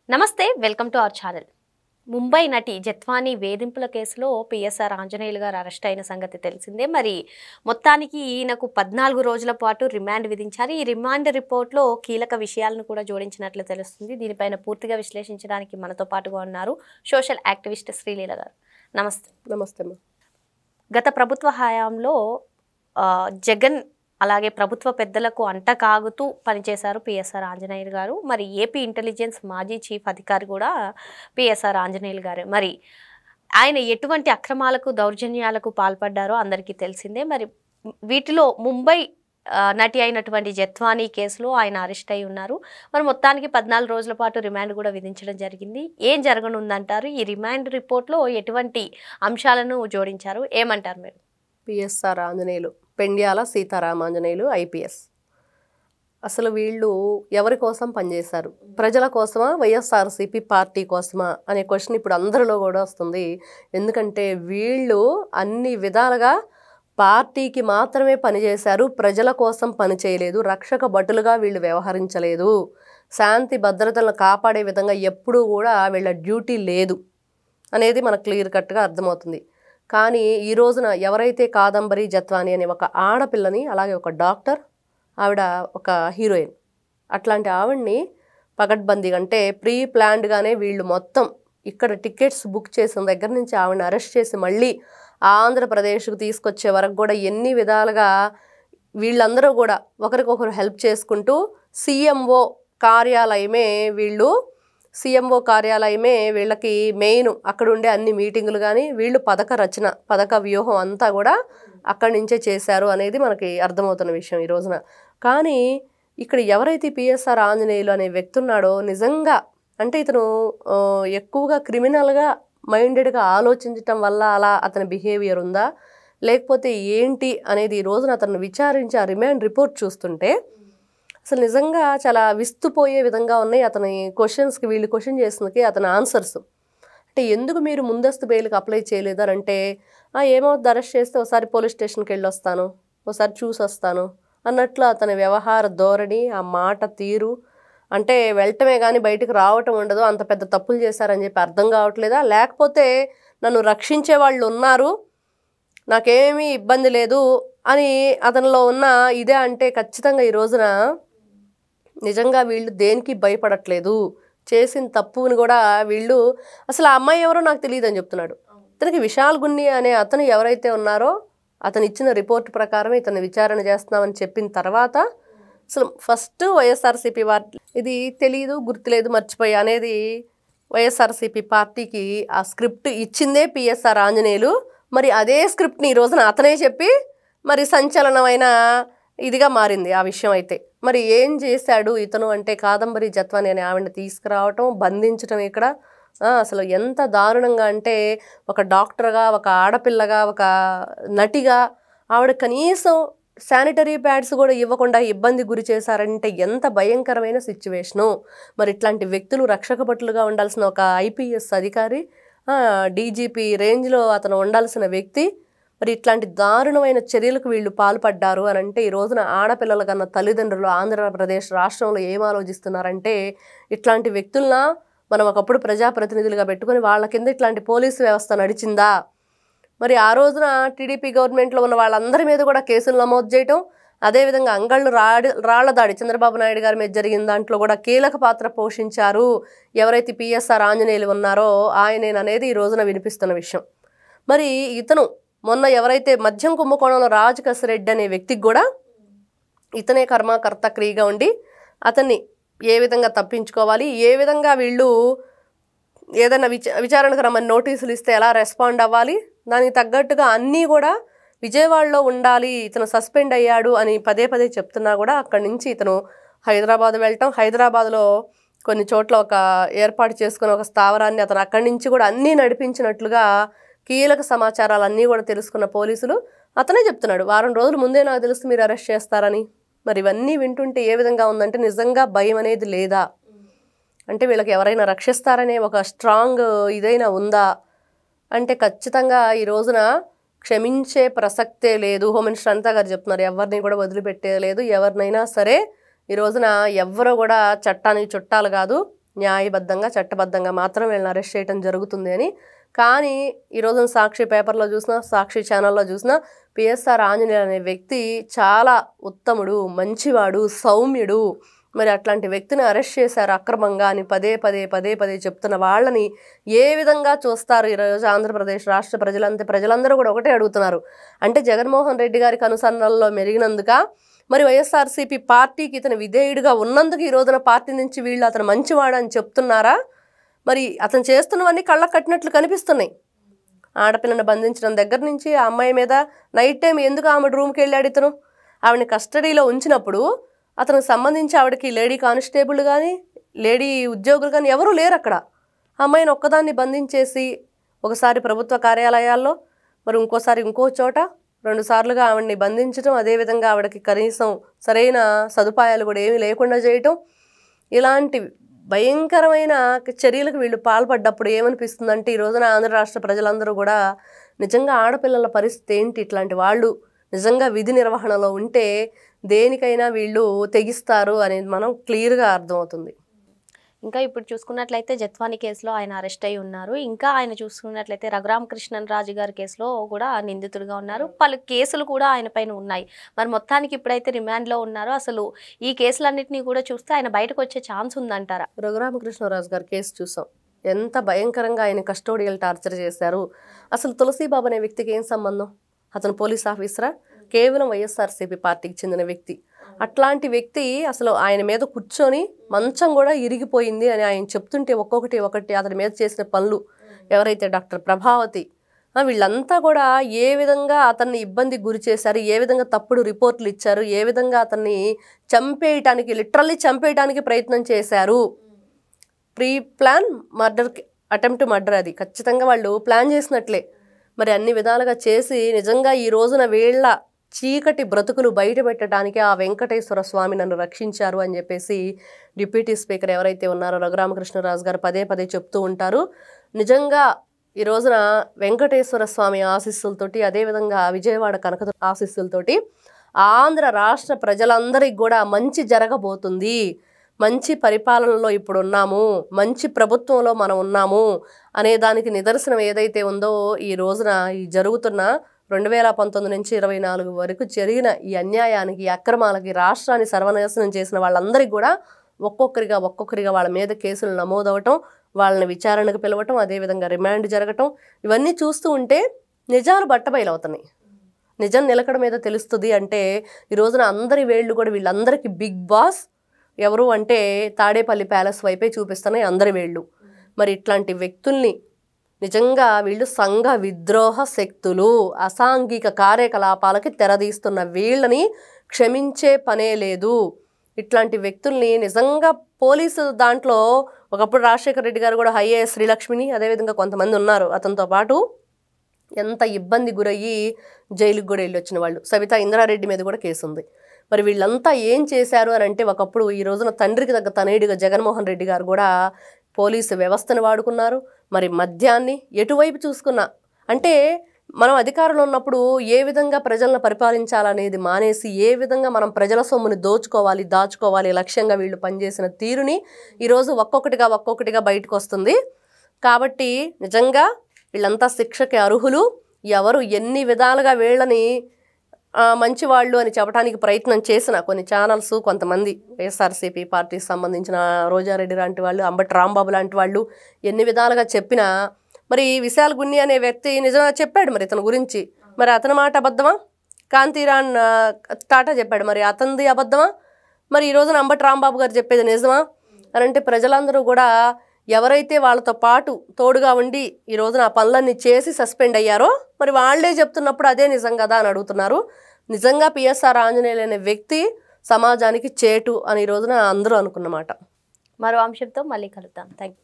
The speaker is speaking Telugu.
నమస్తే welcome to our channel. Mumbai నటి జత్వానీ వేధింపుల కేసులో పిఎస్ఆర్ ఆంజనేయులు గారు అరెస్ట్ అయిన సంగతి తెలిసిందే. మరి మొత్తానికి ఈయనకు 14 రోజుల పాటు రిమాండ్ విధించారు. ఈ రిమాండ్ రిపోర్ట్లో కీలక విషయాలను కూడా జోడించినట్లు తెలుస్తుంది. దీనిపైన పూర్తిగా విశ్లేషించడానికి మనతో పాటుగా ఉన్నారు సోషల్ యాక్టివిస్ట్ శ్రీలీల గారు. నమస్తే. నమస్తే. గత ప్రభుత్వ హయాంలో జగన్ అలాగే ప్రభుత్వ పెద్దలకు అంటకాగుతూ పనిచేశారు పిఎస్ఆర్ ఆంజనేయులు గారు. మరి ఏపీ ఇంటెలిజెన్స్ మాజీ చీఫ్ అధికారి కూడా పిఎస్ఆర్ ఆంజనేయులు గారు. మరి ఆయన ఎటువంటి అక్రమాలకు దౌర్జన్యాలకు పాల్పడ్డారో అందరికీ తెలిసిందే. మరి వీటిలో ముంబై నటి అయినటువంటి జత్వానీ కేసులో ఆయన అరెస్ట్ అయి ఉన్నారు. మరి మొత్తానికి 14 రోజుల పాటు రిమాండ్ కూడా విధించడం జరిగింది. ఏం జరగనుందంటారు? ఈ రిమాండ్ రిపోర్ట్లో ఎటువంటి అంశాలను జోడించారు? ఏమంటారు మీరు? PSR Anjaneyulu, Pendyala Seetharamanjaneyulu IPS. అసలు వీళ్ళు ఎవరి కోసం పనిచేశారు? ప్రజల కోసమా, వైఎస్ఆర్సీపీ పార్టీ కోసమా అనే క్వశ్చన్ ఇప్పుడు అందరిలో కూడా వస్తుంది. ఎందుకంటే వీళ్ళు అన్ని విధాలుగా పార్టీకి మాత్రమే పనిచేశారు, ప్రజల కోసం పని చేయలేదు, రక్షక భటులుగా వీళ్ళు వ్యవహరించలేదు, శాంతి భద్రతలను కాపాడే విధంగా ఎప్పుడూ కూడా వీళ్ళ డ్యూటీ లేదు అనేది మనకు క్లియర్ కట్గా అర్థమవుతుంది. కానీ ఈ రోజున ఎవరైతే కాదంబరి జత్వానీ అనే ఒక ఆడపిల్లని, అలాగే ఒక డాక్టర్, ఆవిడ ఒక హీరోయిన్, అట్లాంటి ఆవిడ్ని పగడ్బందీగా అంటే ప్రీ ప్లాన్డ్గానే వీళ్ళు మొత్తం ఇక్కడ టికెట్స్ బుక్ చేసిన దగ్గర నుంచి ఆవిడని అరెస్ట్ చేసి మళ్ళీ ఆంధ్రప్రదేశ్కు తీసుకొచ్చే వరకు కూడా ఎన్ని విధాలుగా వీళ్ళందరూ కూడా ఒకరికొకరు హెల్ప్ చేసుకుంటూ సీఎంఓ కార్యాలయమే వీళ్ళకి మెయిన్. అక్కడ ఉండే అన్ని మీటింగులు కానీ వీళ్ళు పథక వ్యూహం అంతా కూడా అక్కడి నుంచే చేశారు అనేది మనకి అర్థమవుతున్న విషయం ఈ రోజున. కానీ ఇక్కడ ఎవరైతే పిఎస్ఆర్ ఆంజనేయులు అనే వ్యక్తి ఉన్నాడో, నిజంగా అంటే ఇతను ఎక్కువగా క్రిమినల్గా మైండెడ్గా ఆలోచించటం వల్ల అలా అతని బిహేవియర్ ఉందా, లేకపోతే ఏంటి అనేది ఈ రోజున అతను విచారించి ఆ రిమాండ్ రిపోర్ట్ చూస్తుంటే అసలు నిజంగా చాలా విస్తుపోయే విధంగా ఉన్నాయి అతని క్వశ్చన్స్కి. వీళ్ళు క్వశ్చన్ చేసినకి అతని ఆన్సర్స్. అంటే ఎందుకు మీరు ముందస్తు బెయిల్కి అప్లై చేయలేదు అని అంటే, ఏమవుతుంది అరెస్ట్ చేస్తే ఒకసారి పోలీస్ స్టేషన్కి వెళ్ళి వస్తాను, ఒకసారి చూసి వస్తాను అన్నట్లు అతని వ్యవహార ధోరణి, ఆ మాట తీరు. అంటే వెళ్ళటమే కానీ బయటకు రావటం ఉండదు. అంత పెద్ద తప్పులు చేశారని చెప్పి అర్థం కావట్లేదా, లేకపోతే నన్ను రక్షించే వాళ్ళు ఉన్నారు, నాకేమీ ఇబ్బంది లేదు అని అతనిలో ఉన్న ఇదే అంటే ఖచ్చితంగా ఈ రోజున నిజంగా వీళ్ళు దేనికి భయపడట్లేదు. చేసిన తప్పుని కూడా వీళ్ళు అసలు ఆ అమ్మాయి ఎవరో నాకు తెలియదు అని చెప్తున్నాడు. ఇతనికి విశాల్ గున్ని అనే అతను ఎవరైతే ఉన్నారో అతను ఇచ్చిన రిపోర్ట్ ప్రకారం ఇతను విచారణ చేస్తున్నామని చెప్పిన తర్వాత అసలు ఫస్ట్ వైఎస్ఆర్సీపీ పార్టీ ఇది తెలియదు, గుర్తులేదు, మర్చిపోయి అనేది వైఎస్ఆర్సీపీ పార్టీకి ఆ స్క్రిప్ట్ ఇచ్చిందే పిఎస్ఆర్ ఆంజనేయులు. మరి అదే స్క్రిప్ట్ని ఈ రోజున అతనే చెప్పి మరి సంచలనమైన ఇదిగా మారింది ఆ విషయం. అయితే మరి ఏం చేశాడు ఇతను అంటే, కాదంబరి జత్వానీ అనే ఆవిడని తీసుకురావటం, బంధించటం. ఇక్కడ అసలు ఎంత దారుణంగా అంటే, ఒక డాక్టర్గా, ఒక ఆడపిల్లగా, ఒక నటిగా ఆవిడ కనీసం శానిటరీ ప్యాడ్స్ కూడా ఇవ్వకుండా ఇబ్బంది గురి చేశారంటే ఎంత భయంకరమైన సిచ్యువేషను. మరి ఇట్లాంటి వ్యక్తులు రక్షక భటులుగా ఉండాల్సిన ఒక ఐపీఎస్ అధికారి, డీజీపీ రేంజ్లో అతను ఉండాల్సిన వ్యక్తి, మరి ఇట్లాంటి దారుణమైన చర్యలకు వీళ్ళు పాల్పడ్డారు అని అంటే ఈ రోజున ఆడపిల్లల కన్నా తల్లిదండ్రులు ఆంధ్రప్రదేశ్ రాష్ట్రంలో ఏం ఆలోచిస్తున్నారంటే, ఇట్లాంటి వ్యక్తులన మనం ఒకప్పుడు ప్రజాప్రతినిధులుగా పెట్టుకొని వాళ్ళ కింద ఇట్లాంటి పోలీసు వ్యవస్థ నడిచిందా? మరి ఆ రోజున టీడీపీ గవర్నమెంట్లో ఉన్న వాళ్ళందరి మీద కూడా కేసులు నమోదు చేయటం, అదేవిధంగా అంగళ్ళు రాళ్ల దాడి చంద్రబాబు నాయుడు గారి మీద జరిగిన దాంట్లో కూడా కీలక పాత్ర పోషించారు ఎవరైతే పిఎస్ఆర్ ఆంజనేయులు ఉన్నారో ఆయనేననేది ఈ రోజున వినిపిస్తున్న విషయం. మరి ఇతను మొన్న ఎవరైతే మద్యం కుంభకోణంలో రాజ్ కసిరెడ్డి అనే వ్యక్తికి కూడా ఇతనే కర్మకర్త క్రియగా ఉండి అతన్ని ఏ విధంగా తప్పించుకోవాలి, ఏ విధంగా వీళ్ళు ఏదైనా విచారణకు రమ్మని నోటీసులు ఇస్తే ఎలా రెస్పాండ్ అవ్వాలి, దానికి తగ్గట్టుగా అన్నీ కూడా విజయవాడలో ఉండాలి, ఇతను సస్పెండ్ అయ్యాడు అని పదే పదే చెప్తున్నా కూడా అక్కడి నుంచి ఇతను హైదరాబాద్ వెళ్ళటం, హైదరాబాద్లో కొన్ని చోట్ల ఒక ఏర్పాటు చేసుకుని ఒక స్థావరాన్ని అతను అక్కడి నుంచి కూడా అన్నీ నడిపించినట్లుగా కీలక సమాచారాలన్నీ కూడా తెలుసుకున్న పోలీసులు అతనే చెప్తున్నాడు, వారం రోజుల ముందే నాకు తెలుసు మీరు అరెస్ట్ చేస్తారని. మరి ఇవన్నీ వింటుంటే ఏ విధంగా ఉందంటే, నిజంగా భయం అనేది లేదా అంటే వీళ్ళకి ఎవరైనా రక్షిస్తారనే ఒక స్ట్రాంగ్ ఇదైనా ఉందా అంటే ఖచ్చితంగా ఈ రోజున క్షమించే ప్రసక్తే లేదు. హోమ్ మినిస్టర్ అనిత గారు చెప్తున్నారు, ఎవరిని కూడా వదిలిపెట్టేది లేదు, ఎవరినైనా సరే ఈ రోజున ఎవ్వరూ కూడా చట్టానికి చుట్టాలు కాదు, న్యాయబద్ధంగా చట్టబద్ధంగా మాత్రం వీళ్ళని అరెస్ట్ చేయడం జరుగుతుంది అని. కానీ ఈరోజు సాక్షి పేపర్లో చూసినా, సాక్షి ఛానల్లో చూసినా పిఎస్ఆర్ ఆంజనేయులు అనే వ్యక్తి చాలా ఉత్తముడు, మంచివాడు, సౌమ్యుడు, మరి అట్లాంటి వ్యక్తిని అరెస్ట్ చేశారు అక్రమంగా అని పదే పదే చెప్తున్న వాళ్ళని ఏ విధంగా చూస్తారు ఈరోజు ఆంధ్రప్రదేశ్ రాష్ట్ర ప్రజలందరూ కూడా ఒకటే అడుగుతున్నారు. అంటే జగన్మోహన్ రెడ్డి గారికి అనుసరణలో మెరిగినందుక, మరి వైఎస్ఆర్సీపీ పార్టీకి ఇతను విధేయుడిగా ఉన్నందుకు ఈ రోజున పార్టీ నుంచి వీళ్ళు అతను మంచివాడు అని చెప్తున్నారా? మరి అతను చేస్తున్నవన్నీ కళ్ళకు కట్టినట్లు కనిపిస్తున్నాయి. ఆడపిల్లని బంధించడం దగ్గర నుంచి ఆ అమ్మాయి మీద నైట్ టైం ఎందుకు ఆమె రూమ్కి వెళ్ళాడు ఇతను? ఆవిడని కస్టడీలో ఉంచినప్పుడు అతనికి సంబంధించి ఆవిడకి లేడీ కానిస్టేబుల్ కానీ లేడీ ఉద్యోగులు కానీ ఎవరూ లేరు అక్కడ. అమ్మాయిని ఒక్కదాన్ని బంధించేసి ఒకసారి ప్రభుత్వ కార్యాలయాల్లో, మరి ఇంకోసారి ఇంకో చోట 2 సార్లుగా ఆవిడని బంధించడం, అదేవిధంగా ఆవిడకి కనీసం సరైన సదుపాయాలు కూడా ఏమీ లేకుండా చేయటం, ఇలాంటి భయంకరమైన చర్యలకు వీళ్ళు పాల్పడ్డప్పుడు ఏమనిపిస్తుందంటే ఈ రోజున ఆంధ్ర రాష్ట్ర ప్రజలందరూ కూడా నిజంగా ఆడపిల్లల పరిస్థితి ఏంటి, ఇట్లాంటి వాళ్ళు నిజంగా విధి నిర్వహణలో ఉంటే దేనికైనా వీళ్ళు తెగిస్తారు అనేది మనం క్లియర్గా అర్థమవుతుంది. ఇంకా ఇప్పుడు చూసుకున్నట్లయితే జత్వాని కేసులో ఆయన అరెస్ట్ అయి ఉన్నారు. ఇంకా ఆయన చూసుకున్నట్లయితే రఘురామకృష్ణరాజు గారి కేసులో కూడా నిందితుడిగా ఉన్నారు. పలు కేసులు కూడా ఆయన పైన ఉన్నాయి. మరి మొత్తానికి ఇప్పుడైతే రిమాండ్లో ఉన్నారు. అసలు ఈ కేసులన్నింటినీ కూడా చూస్తే ఆయన బయటకు వచ్చే ఛాన్స్ ఉందంటారా? రఘురామకృష్ణరాజు గారి కేసు చూసాం, ఎంత భయంకరంగా ఆయన కస్టోడియల్ టార్చర్ చేశారు. అసలు తులసీబాబు అనే వ్యక్తికి ఏం సంబంధం? అతను పోలీస్ ఆఫీసరా? కేవలం వైఎస్ఆర్సీపీ పార్టీకి చెందిన వ్యక్తి. అట్లాంటి వ్యక్తి అసలు ఆయన మీద కూర్చొని మంచం కూడా ఇరిగిపోయింది అని ఆయన చెప్తుంటే ఒక్కొక్కటి అతని మీద చేసిన పనులు, ఎవరైతే డాక్టర్ ప్రభావతి, వీళ్ళంతా కూడా ఏ విధంగా అతన్ని ఇబ్బందికి గురి చేశారు, ఏ విధంగా తప్పుడు రిపోర్ట్లు ఇచ్చారు, ఏ విధంగా అతన్ని చంపేయటానికి, లిటరల్లీ చంపేయటానికి ప్రయత్నం చేశారు. Pre plan murder, attempt murder, అది ఖచ్చితంగా వాళ్ళు ప్లాన్ చేసినట్లే. మరి అన్ని విధాలుగా చేసి నిజంగా ఈ రోజున వీళ్ళ చీకటి బ్రతుకులు బయట పెట్టడానికి ఆ వెంకటేశ్వర స్వామి నన్ను రక్షించారు అని చెప్పేసి డిప్యూటీ స్పీకర్ ఎవరైతే ఉన్నారో రఘురామకృష్ణరాజు గారు పదే చెప్తూ ఉంటారు. నిజంగా ఈ రోజున వెంకటేశ్వర స్వామి ఆశీస్సులతోటి, అదేవిధంగా విజయవాడ కనక ఆశీస్సులతోటి ఆంధ్ర రాష్ట్ర ప్రజలందరికీ కూడా మంచి జరగబోతుంది. మంచి పరిపాలనలో ఇప్పుడు ఉన్నాము, మంచి ప్రభుత్వంలో మనం ఉన్నాము అనే దానికి నిదర్శనం ఏదైతే ఉందో ఈ రోజున ఈ జరుగుతున్న 2019 నుంచి 24 వరకు జరిగిన ఈ అన్యాయానికి, ఈ అక్రమాలకి, రాష్ట్రాన్ని సర్వనాశనం చేసిన వాళ్ళందరికీ కూడా ఒక్కొక్కరిగా వాళ్ళ మీద కేసులు నమోదవటం, వాళ్ళని విచారణకు పిలవటం, అదేవిధంగా రిమాండ్ జరగటం, ఇవన్నీ చూస్తూ ఉంటే నిజాలు బట్టబయలవుతున్నాయి. నిజం నిలకడ మీద తెలుస్తుంది. అంటే ఈ రోజున అందరి వేళ్ళు కూడా వీళ్ళందరికీ బిగ్ బాస్ ఎవరు అంటే తాడేపల్లి ప్యాలెస్ వైపే చూపిస్తున్నాయి అందరి వేళ్ళు. మరి ఇట్లాంటి వ్యక్తుల్ని నిజంగా వీళ్ళు సంఘ విద్రోహ శక్తులు, అసాంఘిక కార్యకలాపాలకి తెరదీస్తున్న వీళ్ళని క్షమించే పనే లేదు. ఇట్లాంటి వ్యక్తుల్ని నిజంగా పోలీసు దాంట్లో ఒకప్పుడు రాజశేఖర రెడ్డి గారు కూడా ఐఏఎస్ శ్రీలక్ష్మిని, అదేవిధంగా కొంతమంది ఉన్నారు అతనితో పాటు, ఎంత ఇబ్బంది గురయ్యి జైలుకి కూడా వెళ్ళి వచ్చిన వాళ్ళు. సవితా ఇంద్రారెడ్డి మీద కూడా కేసు ఉంది. మరి వీళ్ళంతా ఏం చేశారు అని అంటే ఒకప్పుడు ఈ రోజున తండ్రికి తగ్గ తనయుడిగా జగన్మోహన్ రెడ్డి గారు కూడా పోలీసు వ్యవస్థను వాడుకున్నారు. మరి మద్యాన్ని ఎటువైపు చూసుకున్నా, అంటే మనం అధికారంలో ఉన్నప్పుడు ఏ విధంగా ప్రజలను పరిపాలించాలనేది మానేసి ఏ విధంగా మనం ప్రజల సొమ్ముని దాచుకోవాలి లక్ష్యంగా వీళ్ళు పనిచేసిన తీరుని ఈరోజు ఒక్కొక్కటిగా బయటకు వస్తుంది. కాబట్టి నిజంగా వీళ్ళంతా శిక్షకి అర్హులు. ఎవరు ఎన్ని విధాలుగా వీళ్ళని మంచివాళ్ళు అని చెప్పడానికి ప్రయత్నం చేసిన కొన్ని ఛానల్స్, కొంతమంది వైఎస్ఆర్సీపీ పార్టీకి సంబంధించిన రోజారెడ్డి లాంటి వాళ్ళు, అంబటి రాంబాబు లాంటి వాళ్ళు ఎన్ని విధాలుగా చెప్పినా, మరి విశాల్ గున్ని అనే వ్యక్తి నిజంగా చెప్పాడు మరి ఇతని గురించి. మరి అతని మాట అబద్ధమా? కాంతిరాన్ టాటా చెప్పాడు, మరి అతనిది అబద్ధమా? మరి ఈ రోజున అంబటి రాంబాబు గారు చెప్పేది నిజమా అని అంటే ప్రజలందరూ కూడా ఎవరైతే వాళ్ళతో పాటు తోడుగా ఉండి ఈ రోజున ఆ పనులన్నీ చేసి సస్పెండ్ అయ్యారో మరి వాళ్ళే చెప్తున్నప్పుడు అదే నిజం కదా అని అడుగుతున్నారు. నిజంగా పిఎస్ఆర్ ఆంజనేయులు అనే వ్యక్తి సమాజానికి చేటు అని ఈ రోజున అందరూ అనుకున్నమాట. మరో అంశంతో మళ్ళీ కలుద్దాం. Thank you.